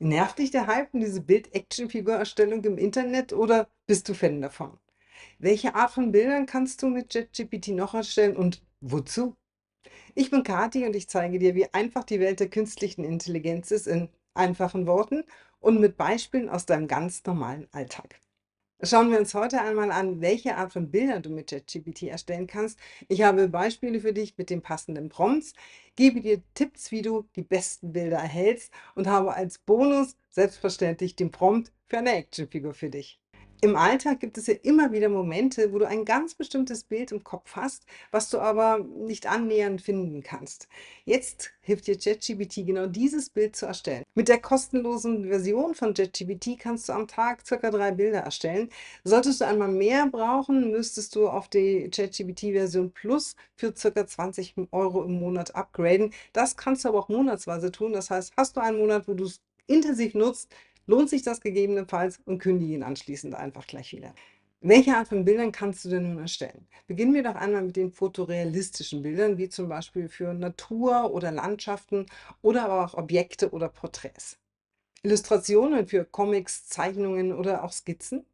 Nervt dich der Hype um diese Bild-Action-Figur-Erstellung im Internet oder bist du Fan davon? Welche Art von Bildern kannst du mit ChatGPT noch erstellen und wozu? Ich bin Kathi und ich zeige dir, wie einfach die Welt der künstlichen Intelligenz ist in einfachen Worten und mit Beispielen aus deinem ganz normalen Alltag. Schauen wir uns heute einmal an, welche Art von Bildern du mit ChatGPT erstellen kannst. Ich habe Beispiele für dich mit den passenden Prompts, gebe dir Tipps, wie du die besten Bilder erhältst und habe als Bonus selbstverständlich den Prompt für eine Actionfigur für dich. Im Alltag gibt es ja immer wieder Momente, wo du ein ganz bestimmtes Bild im Kopf hast, was du aber nicht annähernd finden kannst. Jetzt hilft dir ChatGPT genau dieses Bild zu erstellen. Mit der kostenlosen Version von ChatGPT kannst du am Tag circa 3 Bilder erstellen. Solltest du einmal mehr brauchen, müsstest du auf die ChatGPT-Version Plus für circa 20 € im Monat upgraden. Das kannst du aber auch monatsweise tun. Das heißt, hast du einen Monat, wo du es intensiv nutzt, lohnt sich das gegebenenfalls und kündige ihn anschließend einfach gleich wieder. Welche Art von Bildern kannst du denn nun erstellen? Beginnen wir doch einmal mit den fotorealistischen Bildern, wie zum Beispiel für Natur oder Landschaften oder aber auch Objekte oder Porträts. Illustrationen für Comics, Zeichnungen oder auch Skizzen.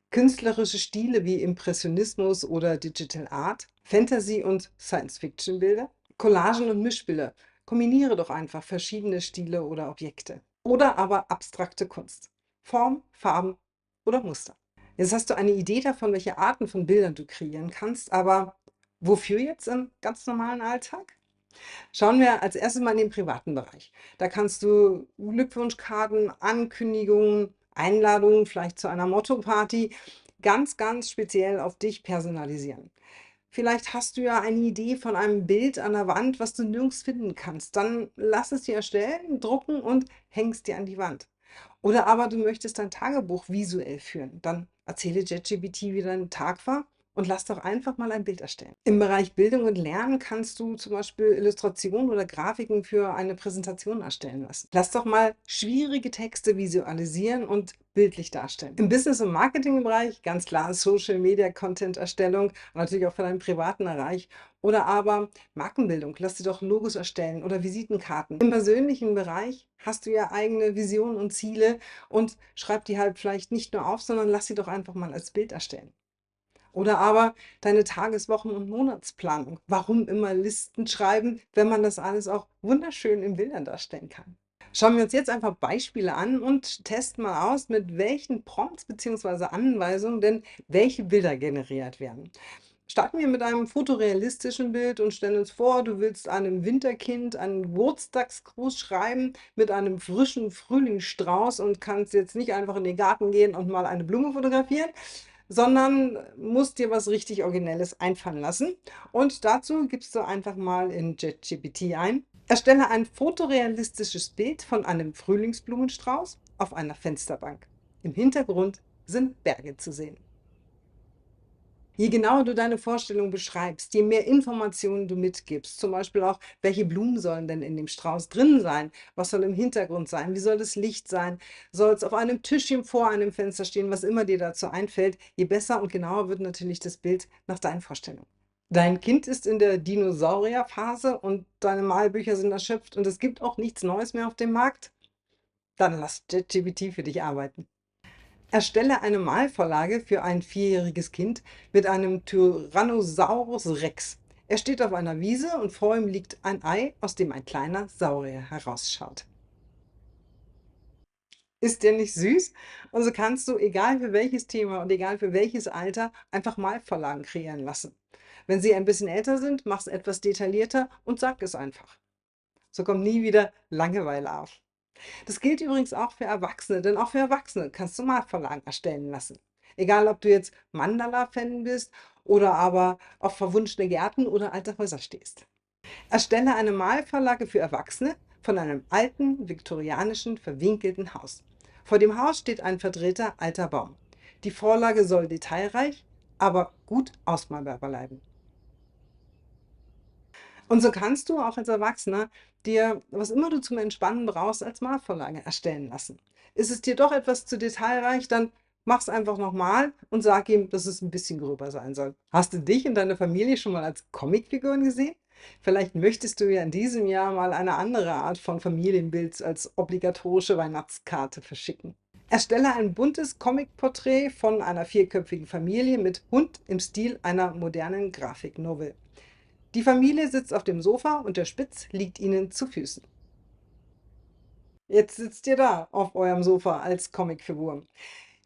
Künstlerische Stile wie Impressionismus oder Digital Art. Fantasy- und Science-Fiction-Bilder. Collagen und Mischbilder. Kombiniere doch einfach verschiedene Stile oder Objekte. Oder aber abstrakte Kunst. Form, Farben oder Muster. Jetzt hast du eine Idee davon, welche Arten von Bildern du kreieren kannst, aber wofür jetzt im ganz normalen Alltag? Schauen wir als erstes mal in den privaten Bereich. Da kannst du Glückwunschkarten, Ankündigungen, Einladungen, vielleicht zu einer Motto-Party, ganz speziell auf dich personalisieren. Vielleicht hast du ja eine Idee von einem Bild an der Wand, was du nirgends finden kannst. Dann lass es dir erstellen, drucken und hängst dir an die Wand. Oder aber du möchtest dein Tagebuch visuell führen. Dann erzähle ChatGPT, wie dein Tag war und lass doch einfach mal ein Bild erstellen. Im Bereich Bildung und Lernen kannst du zum Beispiel Illustrationen oder Grafiken für eine Präsentation erstellen lassen. Lass doch mal schwierige Texte visualisieren und bildlich darstellen. Im Business- und Marketingbereich ganz klar Social Media Content Erstellung und natürlich auch für deinen privaten Bereich. Oder aber Markenbildung, lass dir doch Logos erstellen oder Visitenkarten. Im persönlichen Bereich hast du ja eigene Visionen und Ziele und schreib die halt vielleicht nicht nur auf, sondern lass sie doch einfach mal als Bild erstellen. Oder aber deine Tageswochen- und Monatsplanung. Warum immer Listen schreiben, wenn man das alles auch wunderschön in Bildern darstellen kann? Schauen wir uns jetzt einfach Beispiele an und testen mal aus, mit welchen Prompts bzw. Anweisungen denn welche Bilder generiert werden. Starten wir mit einem fotorealistischen Bild und stellen uns vor, du willst einem Winterkind einen Geburtstagsgruß schreiben mit einem frischen Frühlingsstrauß und kannst jetzt nicht einfach in den Garten gehen und mal eine Blume fotografieren, sondern musst dir was richtig Originelles einfallen lassen. Und dazu gibst du einfach mal in ChatGPT ein: Erstelle ein fotorealistisches Bild von einem Frühlingsblumenstrauß auf einer Fensterbank. Im Hintergrund sind Berge zu sehen. Je genauer du deine Vorstellung beschreibst, je mehr Informationen du mitgibst, zum Beispiel auch, welche Blumen sollen denn in dem Strauß drin sein, was soll im Hintergrund sein, wie soll das Licht sein, soll es auf einem Tischchen vor einem Fenster stehen, was immer dir dazu einfällt, je besser und genauer wird natürlich das Bild nach deinen Vorstellungen. Dein Kind ist in der Dinosaurierphase und deine Malbücher sind erschöpft und es gibt auch nichts Neues mehr auf dem Markt? Dann lass ChatGPT für dich arbeiten. Erstelle eine Malvorlage für ein 4-jähriges Kind mit einem Tyrannosaurus Rex. Er steht auf einer Wiese und vor ihm liegt ein Ei, aus dem ein kleiner Saurier herausschaut. Ist der nicht süß? Und so kannst du, egal für welches Thema und egal für welches Alter, einfach Malvorlagen kreieren lassen. Wenn sie ein bisschen älter sind, mach es etwas detaillierter und sag es einfach. So kommt nie wieder Langeweile auf. Das gilt übrigens auch für Erwachsene, denn auch für Erwachsene kannst du Malvorlagen erstellen lassen. Egal, ob du jetzt Mandala-Fan bist oder aber auf verwunschene Gärten oder alte Häuser stehst. Erstelle eine Malvorlage für Erwachsene von einem alten, viktorianischen, verwinkelten Haus. Vor dem Haus steht ein verdrehter alter Baum. Die Vorlage soll detailreich, aber gut ausmalbar bleiben. Und so kannst du auch als Erwachsener dir, was immer du zum Entspannen brauchst, als Malvorlage erstellen lassen. Ist es dir doch etwas zu detailreich, dann mach's einfach nochmal und sag ihm, dass es ein bisschen gröber sein soll. Hast du dich und deine Familie schon mal als Comicfiguren gesehen? Vielleicht möchtest du ja in diesem Jahr mal eine andere Art von Familienbild als obligatorische Weihnachtskarte verschicken. Erstelle ein buntes Comicporträt von einer vierköpfigen Familie mit Hund im Stil einer modernen Grafiknovel. Die Familie sitzt auf dem Sofa und der Spitz liegt ihnen zu Füßen. Jetzt sitzt ihr da auf eurem Sofa als Comicfigur.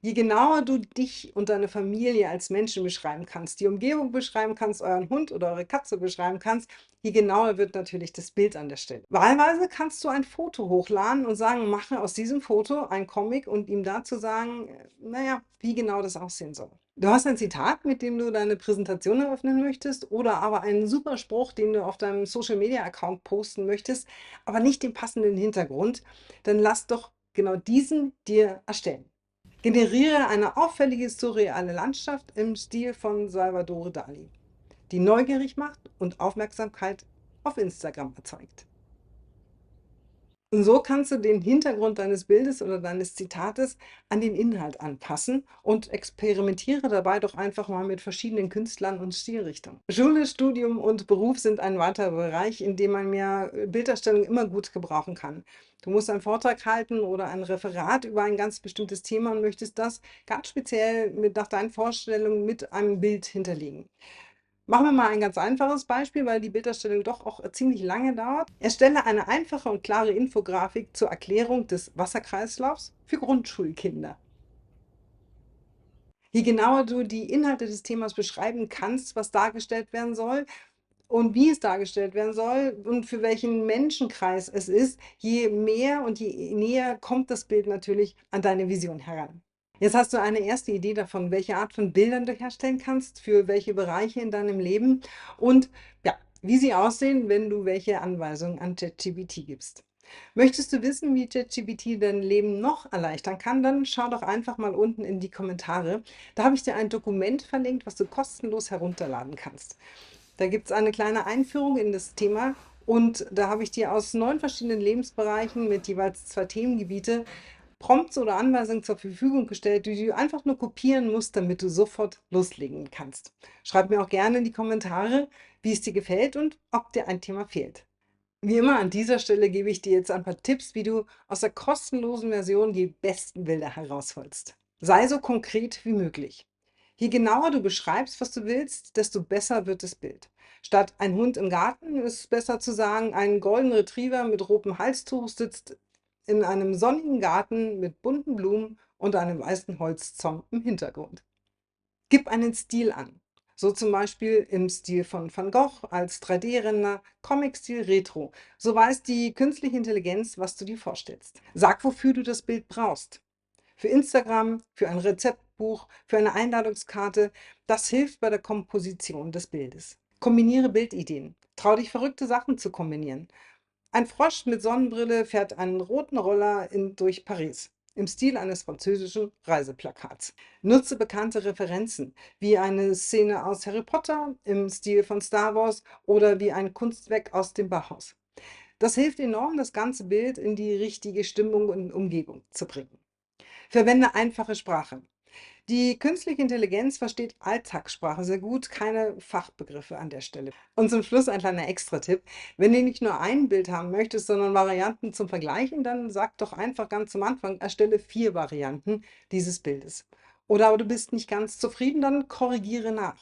Je genauer du dich und deine Familie als Menschen beschreiben kannst, die Umgebung beschreiben kannst, euren Hund oder eure Katze beschreiben kannst, je genauer wird natürlich das Bild an der Stelle. Wahlweise kannst du ein Foto hochladen und sagen, mache aus diesem Foto ein Comic und ihm dazu sagen, naja, wie genau das aussehen soll. Du hast ein Zitat, mit dem du deine Präsentation eröffnen möchtest, oder aber einen super Spruch, den du auf deinem Social Media Account posten möchtest, aber nicht den passenden Hintergrund, dann lass doch genau diesen dir erstellen. Generiere eine auffällige surreale Landschaft im Stil von Salvador Dali, die neugierig macht und Aufmerksamkeit auf Instagram erzeugt. Und so kannst du den Hintergrund deines Bildes oder deines Zitates an den Inhalt anpassen und experimentiere dabei doch einfach mal mit verschiedenen Künstlern und Stilrichtungen. Schule, Studium und Beruf sind ein weiterer Bereich, in dem man ja Bilderstellung immer gut gebrauchen kann. Du musst einen Vortrag halten oder ein Referat über ein ganz bestimmtes Thema und möchtest das ganz speziell nach deinen Vorstellungen mit einem Bild hinterlegen. Machen wir mal ein ganz einfaches Beispiel, weil die Bilderstellung doch auch ziemlich lange dauert. Erstelle eine einfache und klare Infografik zur Erklärung des Wasserkreislaufs für Grundschulkinder. Je genauer du die Inhalte des Themas beschreiben kannst, was dargestellt werden soll und wie es dargestellt werden soll und für welchen Menschenkreis es ist, je mehr und je näher kommt das Bild natürlich an deine Vision heran. Jetzt hast du eine erste Idee davon, welche Art von Bildern du herstellen kannst, für welche Bereiche in deinem Leben und ja, wie sie aussehen, wenn du welche Anweisungen an ChatGPT gibst. Möchtest du wissen, wie ChatGPT dein Leben noch erleichtern kann, dann schau doch einfach mal unten in die Kommentare. Da habe ich dir ein Dokument verlinkt, was du kostenlos herunterladen kannst. Da gibt es eine kleine Einführung in das Thema und da habe ich dir aus 9 verschiedenen Lebensbereichen mit jeweils 2 Themengebiete Prompts oder Anweisungen zur Verfügung gestellt, die du einfach nur kopieren musst, damit du sofort loslegen kannst. Schreib mir auch gerne in die Kommentare, wie es dir gefällt und ob dir ein Thema fehlt. Wie immer an dieser Stelle gebe ich dir jetzt ein paar Tipps, wie du aus der kostenlosen Version die besten Bilder herausholst. Sei so konkret wie möglich. Je genauer du beschreibst, was du willst, desto besser wird das Bild. Statt ein Hund im Garten ist es besser zu sagen, ein Golden Retriever mit rotem Halstuch sitzt in einem sonnigen Garten mit bunten Blumen und einem weißen Holzzaun im Hintergrund. Gib einen Stil an. So zum Beispiel im Stil von Van Gogh als 3D-Render, Comic-Stil Retro. So weiß die künstliche Intelligenz, was du dir vorstellst. Sag, wofür du das Bild brauchst. Für Instagram, für ein Rezeptbuch, für eine Einladungskarte. Das hilft bei der Komposition des Bildes. Kombiniere Bildideen. Trau dich, verrückte Sachen zu kombinieren. Ein Frosch mit Sonnenbrille fährt einen roten Roller durch Paris im Stil eines französischen Reiseplakats. Nutze bekannte Referenzen, wie eine Szene aus Harry Potter im Stil von Star Wars oder wie ein Kunstwerk aus dem Bauhaus. Das hilft enorm, das ganze Bild in die richtige Stimmung und Umgebung zu bringen. Verwende einfache Sprache. Die künstliche Intelligenz versteht Alltagssprache sehr gut, keine Fachbegriffe an der Stelle. Und zum Schluss ein kleiner Extra-Tipp. Wenn du nicht nur ein Bild haben möchtest, sondern Varianten zum Vergleichen, dann sag doch einfach ganz am Anfang, erstelle 4 Varianten dieses Bildes. Oder aber du bist nicht ganz zufrieden, dann korrigiere nach.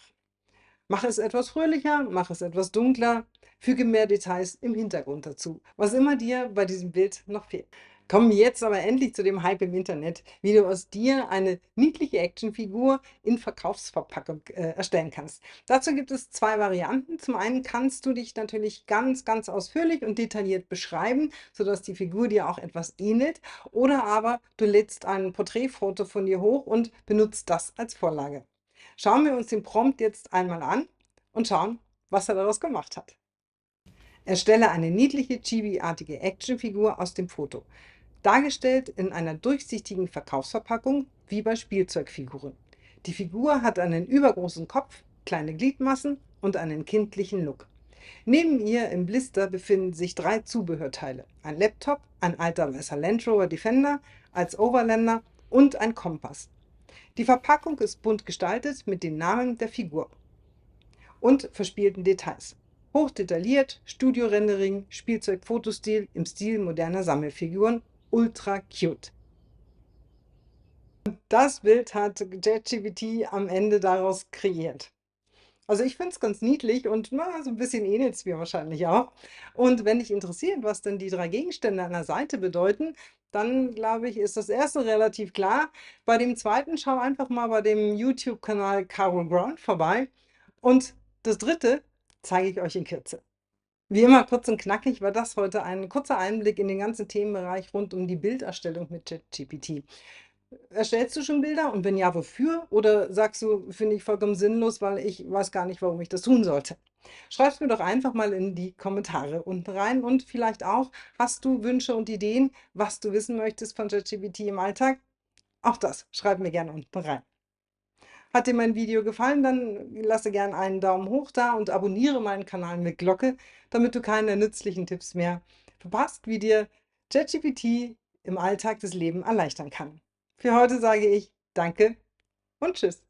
Mach es etwas fröhlicher, mach es etwas dunkler, füge mehr Details im Hintergrund dazu, was immer dir bei diesem Bild noch fehlt. Kommen wir jetzt aber endlich zu dem Hype im Internet, wie du aus dir eine niedliche Actionfigur in Verkaufsverpackung erstellen kannst. Dazu gibt es 2 Varianten. Zum einen kannst du dich natürlich ganz ausführlich und detailliert beschreiben, sodass die Figur dir auch etwas ähnelt. Oder aber du lädst ein Porträtfoto von dir hoch und benutzt das als Vorlage. Schauen wir uns den Prompt jetzt einmal an und schauen, was er daraus gemacht hat. Erstelle eine niedliche Chibi-artige Actionfigur aus dem Foto, dargestellt in einer durchsichtigen Verkaufsverpackung wie bei Spielzeugfiguren. Die Figur hat einen übergroßen Kopf, kleine Gliedmaßen und einen kindlichen Look. Neben ihr im Blister befinden sich 3 Zubehörteile: ein Laptop, ein alter weißer Land Rover Defender als Overlander und ein Kompass. Die Verpackung ist bunt gestaltet mit den Namen der Figur und verspielten Details. Hochdetailliert, Studio-Rendering, Spielzeug-Fotostil im Stil moderner Sammelfiguren. Ultra cute. Das Bild hat ChatGPT am Ende daraus kreiert. Also ich finde es ganz niedlich und na, so ein bisschen ähnelt es mir wahrscheinlich auch. Und wenn dich interessiert, was denn die 3 Gegenstände an der Seite bedeuten, dann glaube ich, ist das erste relativ klar. Bei dem zweiten schau einfach mal bei dem YouTube-Kanal Carol Brown vorbei. Und das dritte zeige ich euch in Kürze. Wie immer kurz und knackig war das heute ein kurzer Einblick in den ganzen Themenbereich rund um die Bilderstellung mit ChatGPT. Erstellst du schon Bilder und wenn ja, wofür? Oder sagst du, finde ich vollkommen sinnlos, weil ich weiß gar nicht, warum ich das tun sollte? Schreib's mir doch einfach mal in die Kommentare unten rein und vielleicht auch, hast du Wünsche und Ideen, was du wissen möchtest von ChatGPT im Alltag? Auch das schreib mir gerne unten rein. Hat dir mein Video gefallen, dann lasse gerne einen Daumen hoch da und abonniere meinen Kanal mit Glocke, damit du keine nützlichen Tipps mehr verpasst, wie dir ChatGPT im Alltag das Leben erleichtern kann. Für heute sage ich Danke und Tschüss.